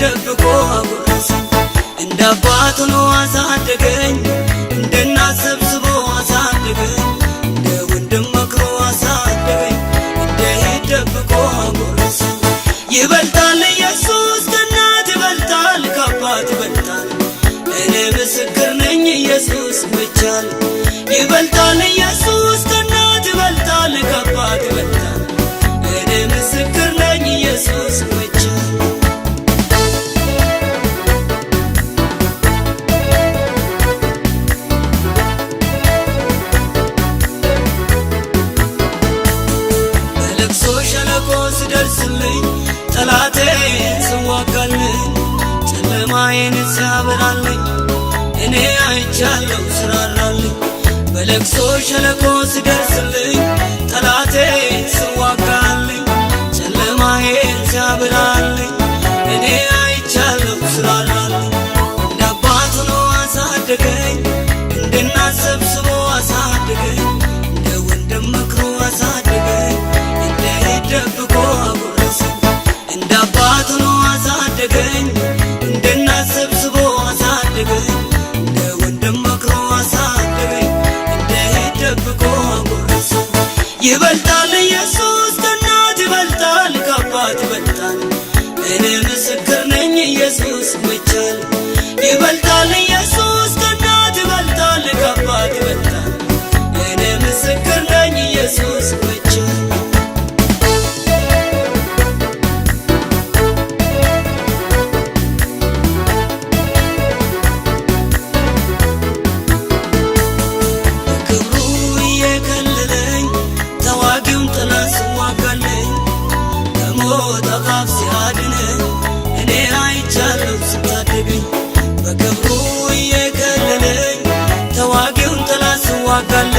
ደብቆ አጎረሰኝ እንዳባት ሆኖ አሳደገኝ እንደናት ሰብስቦ አሳደገኝ እንደ ወንድም መክሮ አሳደገኝ እንደሄድ ደብቆ አጎረሰኝ ይበልጣል ኢየሱስ ከእናት ይበልጣል ከአባት ይበልጣል እኔ ምስክር ነኝ ኢየሱስ ብቻል ይበልጣል ኢየሱስ ከእናት ይበልጣል ከአባት ይበልጣል እኔ ምስክር ነኝ ኢየሱስ ብቻል በለቅሶ ሸለቆ ስደርስልኝ ጠላቴን ስዋጋልኝ ጨለማዬን ሲያበራልኝ እኔ አይቻለሁ ስራራልኝ በለቅሶ ሸለቆ ስደርስልኝ ጠላቴን ስዋጋልኝ ጨለማዬን ሲያበራልኝ እኔ አይቻለሁ ስራራልኝ እንደ አባት ሆኖ አሳደገኝ እንደ እናት ሰብስቦ አሳደገኝ እንደ ወንድም መክሮ አሳደገኝ እንደሄድ ደብቆ አጎረሰኝ እንደ አባት ሆኖ አሳደገኝ እንደ እናት ሰብስቦ አሳደገኝ እንደ ወንድም መክሮ አሳደገኝ እንደሄድ ደብቆ አጎረሰኝ ይበልጣል ኢየሱስ ከእናት ይበልጣል ከአባት ይበልጣል እኔ ምስክር ነኝ ኢየሱስ ብቻል ይበልጣል ኢየሱስ ከእናት ይበልጣል ከአባት ይበልጣል እኔ ምስክር ነኝ ኢየሱስ ብቻል ጠፋፍ ሲያድነኝ እኔ አይቻለሁ ስታደገኝ በክብሩ እየከለለኝ ተዋጊውን ጠላት ስዋጋለኝ